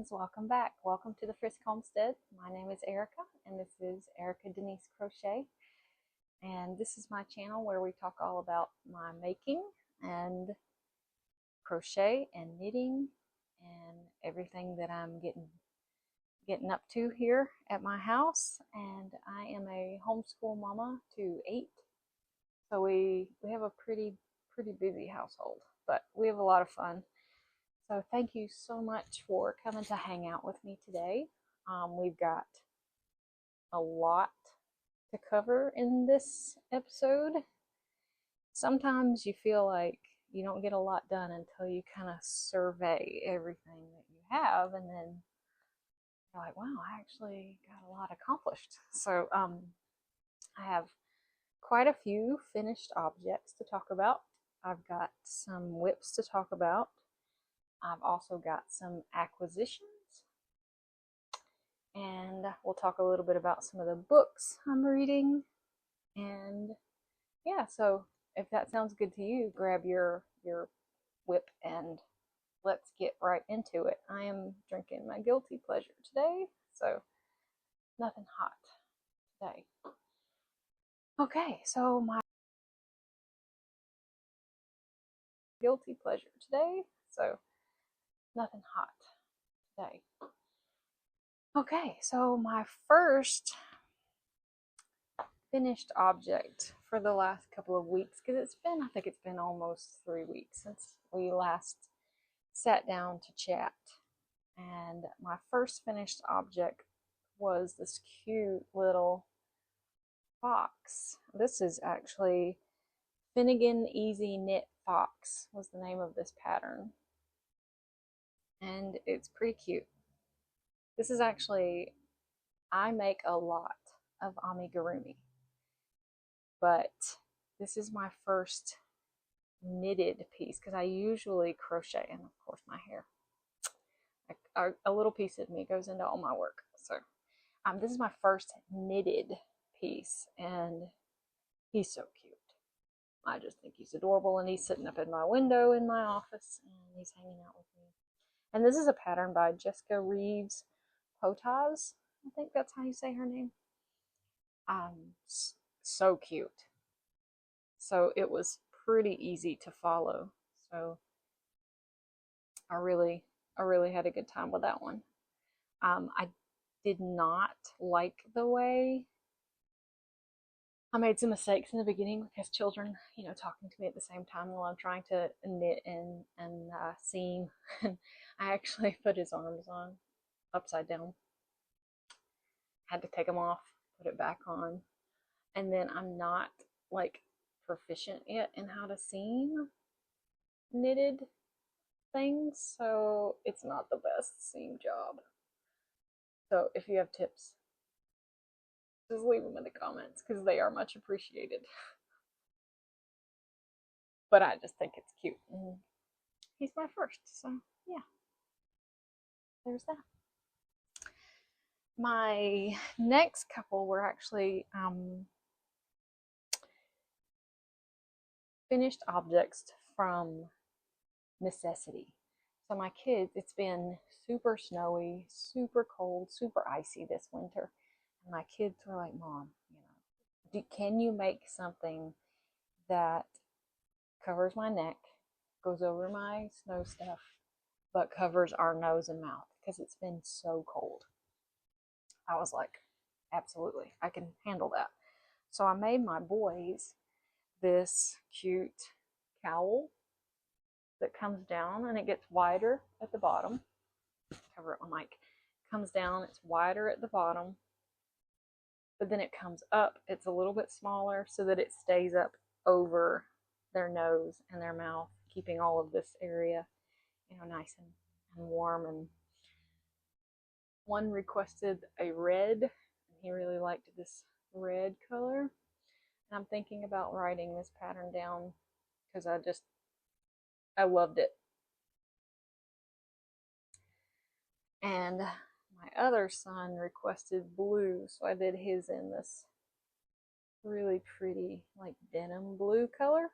friends, welcome back. Welcome to the Frisk Homestead. My name is Erica and this is Erica Denise Crochet, and this is my channel where we talk all about my making and crochet and knitting and everything that I'm getting up to here at my house. And I am a homeschool mama to 8, so we have a pretty busy household, but we have a lot of fun. So thank you so much for coming to hang out with me today. We've got a lot to cover in this episode. Sometimes you feel like you don't get a lot done until you kind of survey everything that you have, and then you're like, wow, I actually got a lot accomplished. So I have quite a few finished objects to talk about. I've got some whips to talk about. I've also got some acquisitions, and we'll talk a little bit about some of the books I'm reading. And yeah, so if that sounds good to you, grab your whip and let's get right into it. I am drinking my guilty pleasure today, so nothing hot today. Okay, so my guilty pleasure today, so nothing hot today. Okay, so my first finished object for the last couple of weeks, because I think it's been almost 3 weeks since we last sat down to chat. And my first finished object was this cute little fox. This is actually Finnegan Easy Knit Fox was the name of this pattern. And it's pretty cute. This is actually, I make a lot of amigurumi, but this is my first knitted piece, because I usually crochet, and of course my hair. A little piece of me goes into all my work. So this is my first knitted piece, and he's so cute. I just think he's adorable, and he's sitting up in my window in my office, and he's hanging out with me. And this is a pattern by Jessica Reeves Potaz. I think that's how you say her name. So cute. So it was pretty easy to follow. So I really had a good time with that one. I did not like the way I made some mistakes in the beginning, because children, talking to me at the same time while I'm trying to knit and seam. And I actually put his arms on upside down. Had to take them off, put it back on. And then I'm not like proficient yet in how to seam knitted things, so it's not the best seam job. So if you have tips, just leave them in the comments, because they are much appreciated. But I just think it's cute, and he's my first, so yeah, there's that. My next couple were actually finished objects from necessity. So my kids, it's been super snowy, super cold, super icy this winter. And my kids were like, Mom, can you make something that covers my neck, goes over my snow stuff, but covers our nose and mouth, because it's been so cold. I was like, absolutely, I can handle that. So I made my boys this cute cowl that comes down, and it gets wider at the bottom. Cover it with my mic. Comes down, it's wider at the bottom, but then it comes up. It's a little bit smaller so that it stays up over their nose and their mouth, keeping all of this area, nice and warm. And one requested a red, and he really liked this red color. And I'm thinking about writing this pattern down, because I loved it. And my other son requested blue, so I did his in this really pretty, like, denim blue color.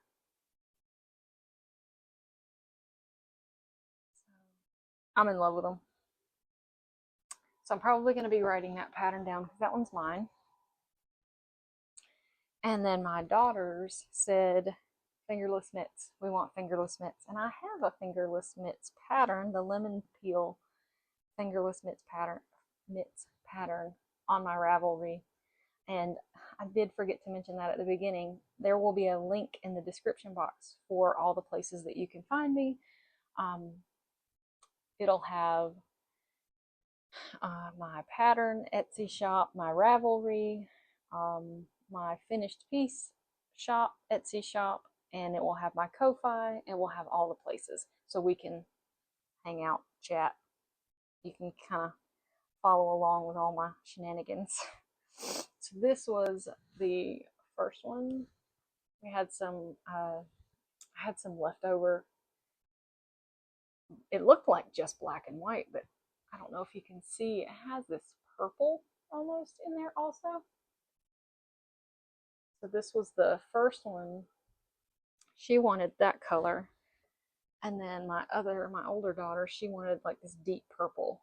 So I'm in love with them. So I'm probably going to be writing that pattern down because that one's mine. And then my daughters said, fingerless mitts. We want fingerless mitts. And I have a fingerless mitts pattern, the lemon peel fingerless mitts pattern on my Ravelry. And I did forget to mention that at the beginning. There will be a link in the description box for all the places that you can find me. It'll have my pattern Etsy shop, my Ravelry, my finished piece shop, Etsy shop, and it will have my Ko-Fi. It will have all the places so we can hang out, chat. You can kind of follow along with all my shenanigans. So this was the first one. We had some, I had some leftover. It looked like just black and white, but I don't know if you can see, it has this purple almost in there also. So this was the first one. She wanted that color. And then my older daughter, she wanted like this deep purple.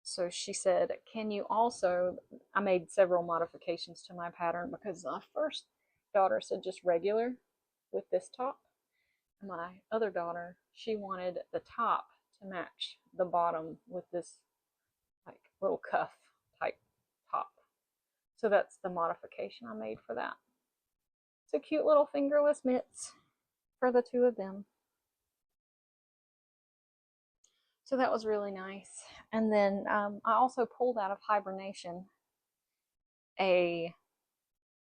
So she said, can you also, I made several modifications to my pattern because my first daughter said just regular with this top. My other daughter, she wanted the top to match the bottom with this like little cuff type top. So that's the modification I made for that. It's a cute little fingerless mitts for the two of them. So that was really nice. And then I also pulled out of hibernation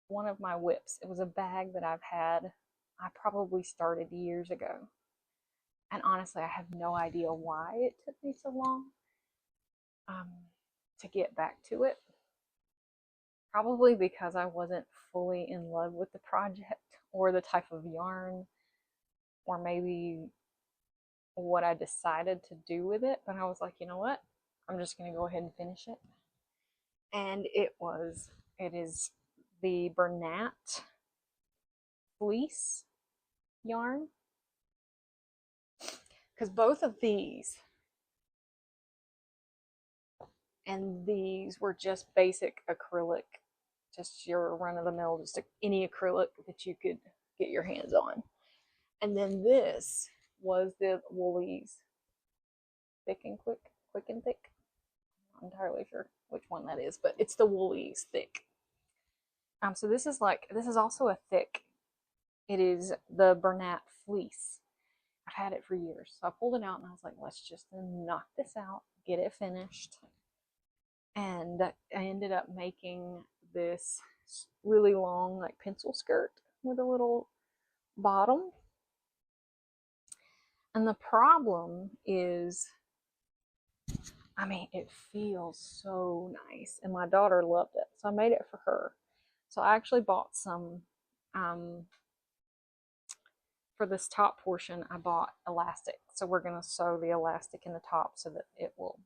one of my whips. It was a bag that I've had, I probably started years ago. And honestly, I have no idea why it took me so long to get back to it. Probably because I wasn't fully in love with the project or the type of yarn, or maybe what I decided to do with it. But I was like, you know what? I'm just going to go ahead and finish it. And it is the Bernat Fleece yarn. Because both of these and these were just basic acrylic, just your run-of-the-mill, just any acrylic that you could get your hands on. And then this was the Woolies Thick and Quick and Thick. I'm not entirely sure which one that is, but it's the Woolies Thick. So this is also a thick. It is the Bernat Fleece. I've had it for years. So I pulled it out and I was like, let's just knock this out, get it finished. And I ended up making this really long like pencil skirt with a little bottom. And the problem is, I mean, it feels so nice. And my daughter loved it. So I made it for her. So I actually bought some, for this top portion, I bought elastic. So we're going to sew the elastic in the top so that it will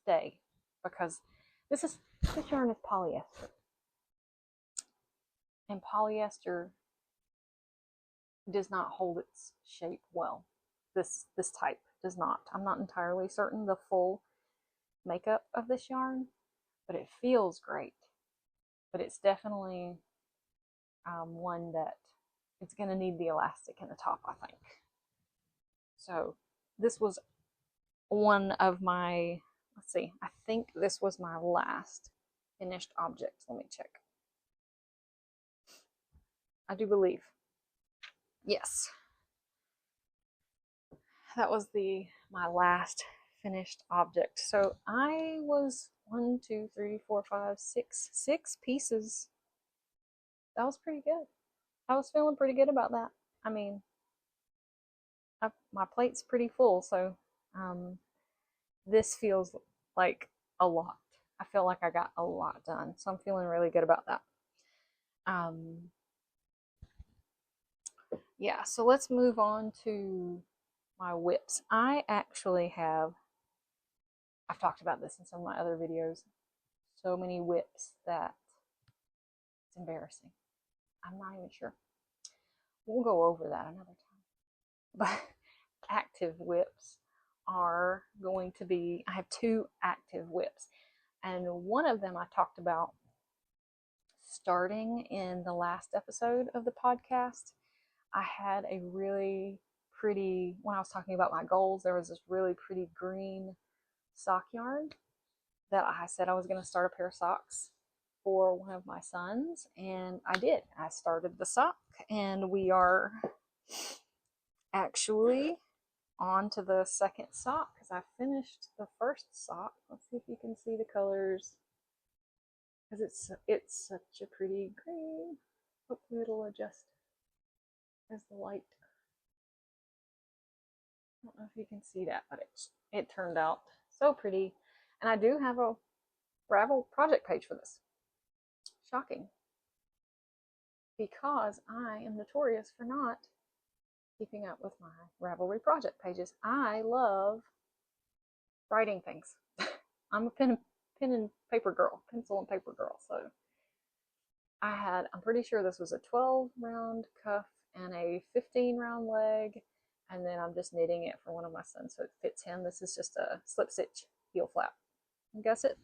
stay. Because this yarn is polyester. And polyester does not hold its shape well. This type does not. I'm not entirely certain the full makeup of this yarn, but it feels great. But it's definitely one that it's going to need the elastic in the top, I think. So this was one of my, let's see, I think this was my last finished object. Let me check. I do believe. Yes. That was my last finished object. So I was 1, 2, 3, 4, 5, 6 pieces. That was pretty good. I was feeling pretty good about that. I mean, my plate's pretty full, so this feels like a lot. I feel like I got a lot done, so I'm feeling really good about that. Yeah, so let's move on to my whips. I actually have, I've talked about this in some of my other videos, so many whips that it's embarrassing. I'm not even sure. We'll go over that another time. But active whips are going to be, I have two active whips, and one of them I talked about starting in the last episode of the podcast. I had a really pretty, when I was talking about my goals, there was this really pretty green sock yarn that I said I was going to start a pair of socks for one of my sons, and I did. I started the sock, and we are actually on to the second sock because I finished the first sock. Let's see if you can see the colors, because it's such a pretty green. Hopefully it'll adjust as the light. I don't know if you can see that, but it turned out so pretty. And I do have a Ravel project page for this. Shocking. Because I am notorious for not keeping up with my Ravelry project pages. I love writing things. I'm a pen and paper girl, pencil and paper girl. So I'm pretty sure this was a 12 round cuff and a 15 round leg. And then I'm just knitting it for one of my sons so it fits him. This is just a slip stitch heel flap. You guess it?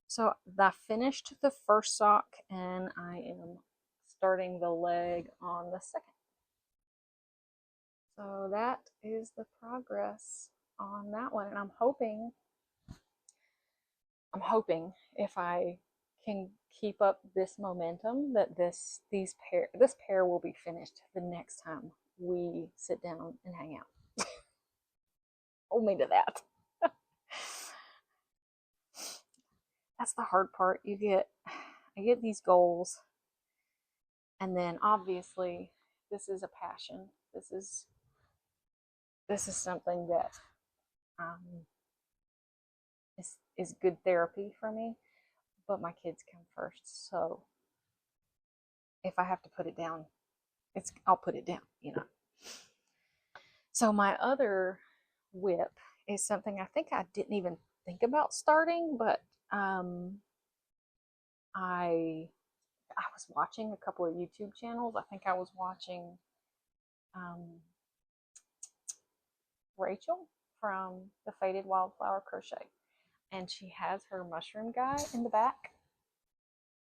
So I finished the first sock and I am starting the leg on the second. So that is the progress on that one. And I'm hoping if I can keep up this momentum that this pair will be finished the next time we sit down and hang out. Hold me to that. That's the hard part. I get these goals, and then obviously this is a passion. This is something that is good therapy for me, but my kids come first. So if I have to put it down, I'll put it down, you know. So my other whip is something I think I didn't even think about starting, but I was watching a couple of YouTube channels. I think I was watching Rachel from the Faded Wildflower Crochet, and she has her mushroom guy in the back.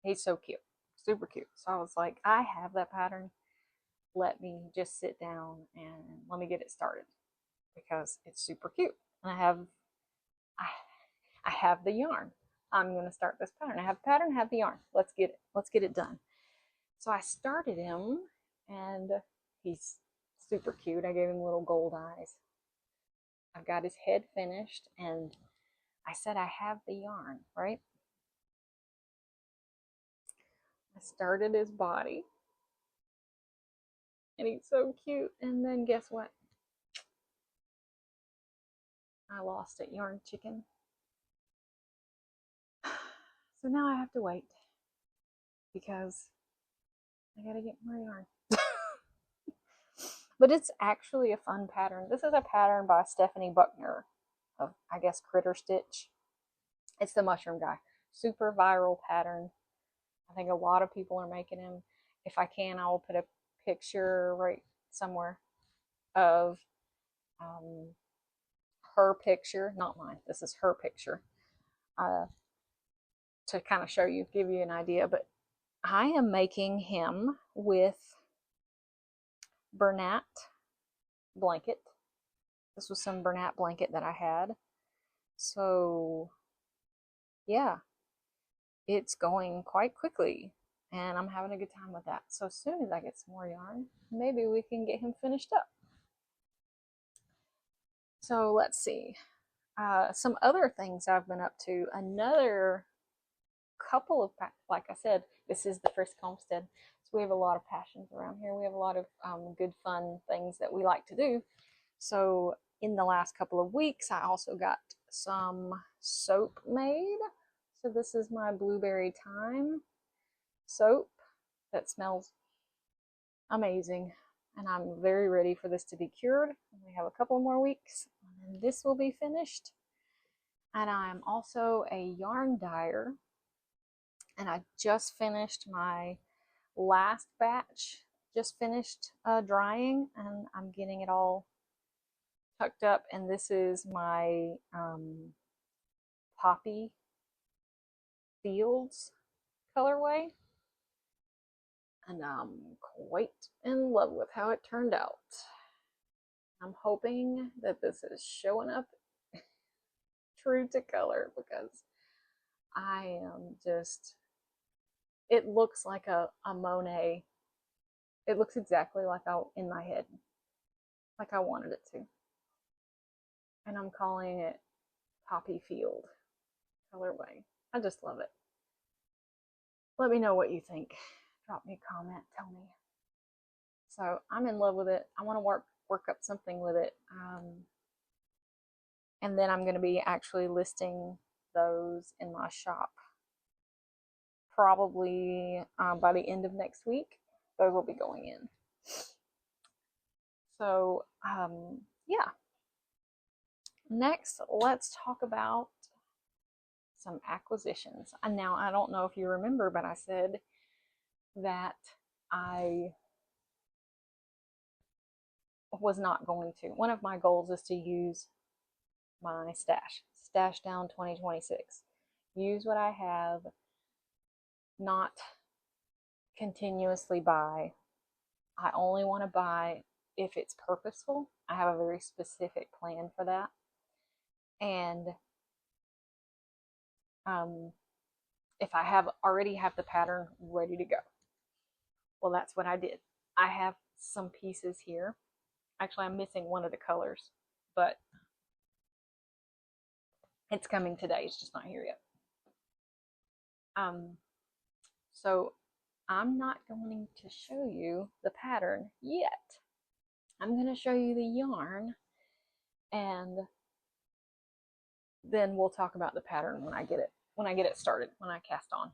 He's so cute, super cute. So I was like, I have that pattern. Let me just sit down and let me get it started because it's super cute. And I have the yarn. I'm going to start this pattern. I have the pattern, I have the yarn. Let's get it done. So I started him, and he's super cute. I gave him little gold eyes. I've got his head finished, and I said I have the yarn, right? I started his body, and he's so cute. And then guess what? I lost it, yarn chicken. So now I have to wait because I gotta get more yarn. But it's actually a fun pattern. This is a pattern by Stephanie Buckner of, I guess, Critter Stitch. It's the mushroom guy. Super viral pattern. I think a lot of people are making him. If I can, I will put a picture right somewhere of her picture, not mine. This is her picture, to kind of show you, give you an idea. But I am making him with Bernat Blanket. This was some Bernat Blanket that I had. So yeah, it's going quite quickly, and I'm having a good time with that. So as soon as I get some more yarn, maybe we can get him finished up. So let's see. Some other things I've been up to. Another couple of, like I said, this is the Frisk Homestead. So we have a lot of passions around here. We have a lot of good, fun things that we like to do. So in the last couple of weeks, I also got some soap made. So this is my Blueberry Thyme soap that smells amazing. And I'm very ready for this to be cured. We have a couple more weeks, and then this will be finished. And I'm also a yarn dyer. And I just finished my last batch, just finished drying, and I'm getting it all tucked up, and this is my Poppy Fields colorway, and I'm quite in love with how it turned out. I'm hoping that this is showing up true to color, because I am just, it looks like a Monet. It looks exactly like in my head, like I wanted it to. And I'm calling it Poppy Field colorway. I just love it. Let me know what you think. Drop me a comment, tell me. So I'm in love with it. I want to work up something with it. And then I'm going to be actually listing those in my shop. Probably by the end of next week, those will be going in. So yeah. Next, let's talk about some acquisitions. And now, I don't know if you remember, but I said that I was not going to. One of my goals is to use my stash down 2026. Use what I have, not continuously buy. I only want to buy if it's purposeful. I have a very specific plan for that. And if I already have the pattern ready to go, well, that's what I did. I have some pieces here. Actually, I'm missing one of the colors, but it's coming today. It's just not here yet. So I'm not going to show you the pattern yet. I'm going to show you the yarn, and then we'll talk about the pattern when I get it started, when I cast on.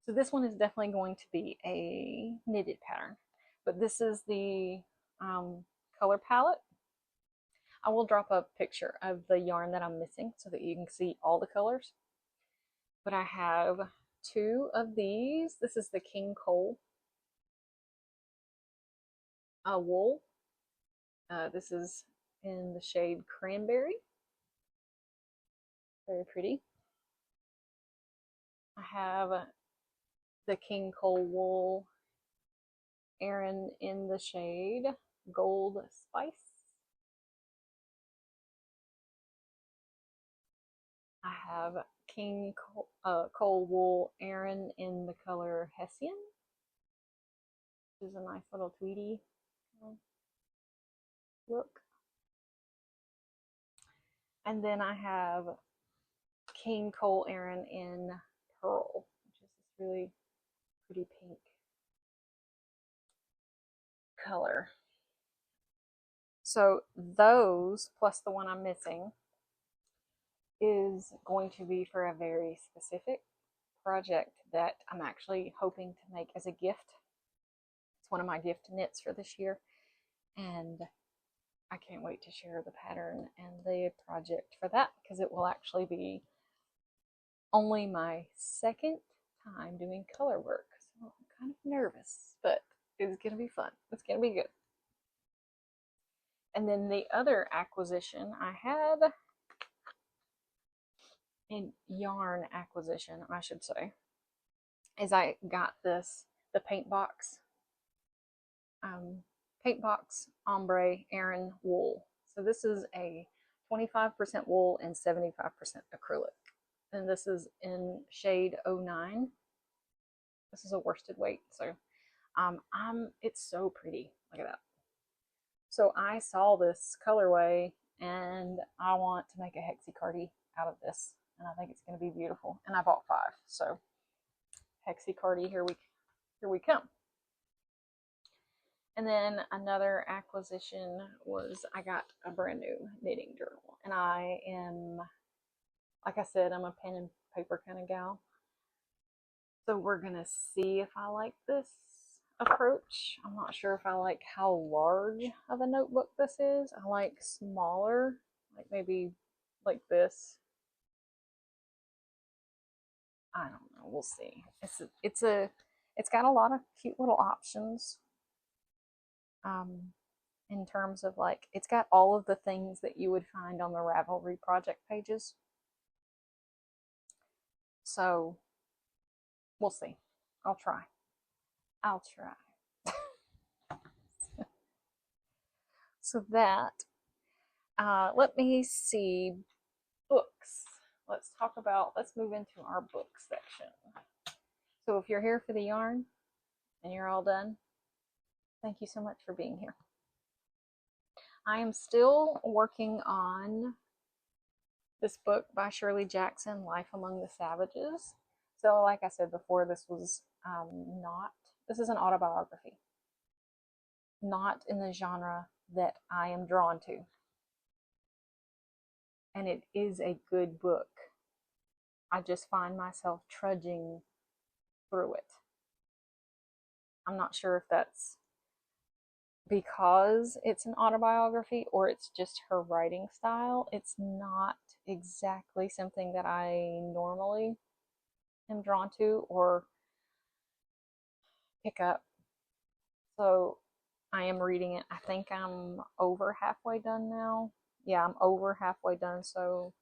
So this one is definitely going to be a knitted pattern, but this is the color palette. I will drop a picture of the yarn that I'm missing so that you can see all the colors. But I have two of these. This is the King Cole wool. This is in the shade Cranberry. Very pretty. I have the King Cole wool Aran in the shade Gold Spice. I have King Cole wool Aran in the color Hessian, which is a nice little tweedy look. And then I have King Cole Aran in Pearl, which is this really pretty pink color. So those, plus the one I'm missing, is going to be for a very specific project that I'm actually hoping to make as a gift. It's one of my gift knits for this year, and I can't wait to share the pattern and the project for that, because it will actually be only my second time doing color work. So I'm kind of nervous, but it's going to be fun. It's going to be good. And then the other acquisition I had, a yarn acquisition, I should say, is I got the Painbox Ombre Aran wool. So this is a 25% wool and 75% acrylic. And this is in shade 09. This is a worsted weight. So it's so pretty. Look at that. So I saw this colorway and I want to make a hexie-cardi out of this. And I think it's going to be beautiful. And I bought 5. So hexie-cardi, here we come. And then another acquisition was I got a brand new knitting journal. And I am, like I said, I'm a pen and paper kind of gal. So we're going to see if I like this approach. I'm not sure if I like how large of a notebook this is. I like smaller, like maybe like this. I don't know. We'll see. It's got a lot of cute little options. in terms of like, it's got all of the things that you would find on the Ravelry project pages. So we'll see. I'll try. So that, let me see, books. Let's move into our book section. So if you're here for the yarn and you're all done, thank you so much for being here. I am still working on this book by Shirley Jackson, Life Among the Savages. So like I said before, this is an autobiography, not in the genre that I am drawn to. And it is a good book. I just find myself trudging through it. I'm not sure if that's because it's an autobiography or it's just her writing style. It's not exactly something that I normally am drawn to or pick up. So I am reading it. I think I'm over halfway done now. Yeah, I'm over halfway done. So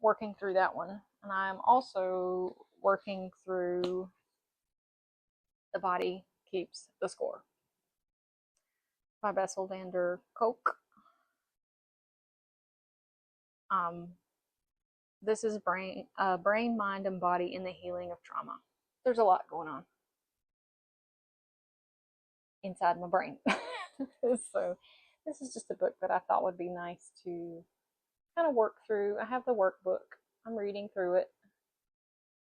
working through that one. And I'm also working through The Body Keeps the Score by Bessel van der Kolk. This is brain, mind, and body in the healing of trauma. There's a lot going on inside my brain. So this is just a book that I thought would be nice to kind of work through. I have the workbook. I'm reading through it.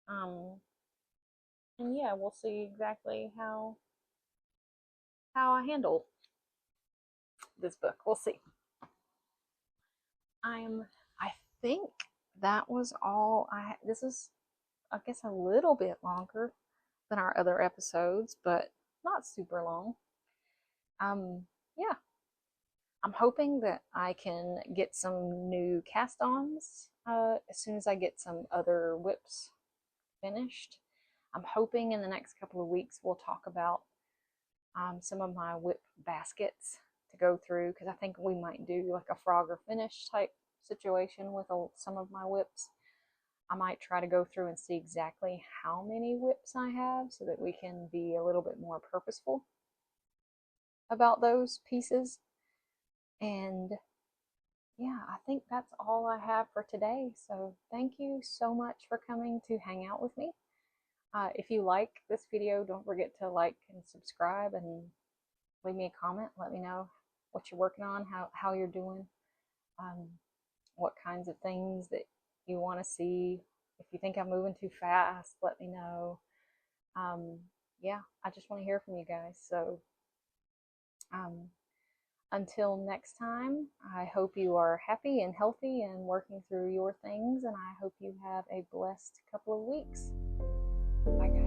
And yeah, we'll see exactly how I handle this book. We'll see. I think that was all this is, I guess, a little bit longer than our other episodes, but not super long. Yeah. I'm hoping that I can get some new cast-ons as soon as I get some other whips finished. I'm hoping in the next couple of weeks we'll talk about some of my whip baskets to go through, because I think we might do like a frog or finish type situation with some of my whips. I might try to go through and see exactly how many whips I have so that we can be a little bit more purposeful about those pieces. And yeah, I think that's all I have for today. So thank you so much for coming to hang out with me. If you like this video, don't forget to like and subscribe and leave me a comment. Let me know what you're working on, how you're doing, what kinds of things that you want to see. If you think I'm moving too fast, let me know. Yeah, I just want to hear from you guys. So until next time, I hope you are happy and healthy and working through your things, and I hope you have a blessed couple of weeks. Bye, guys.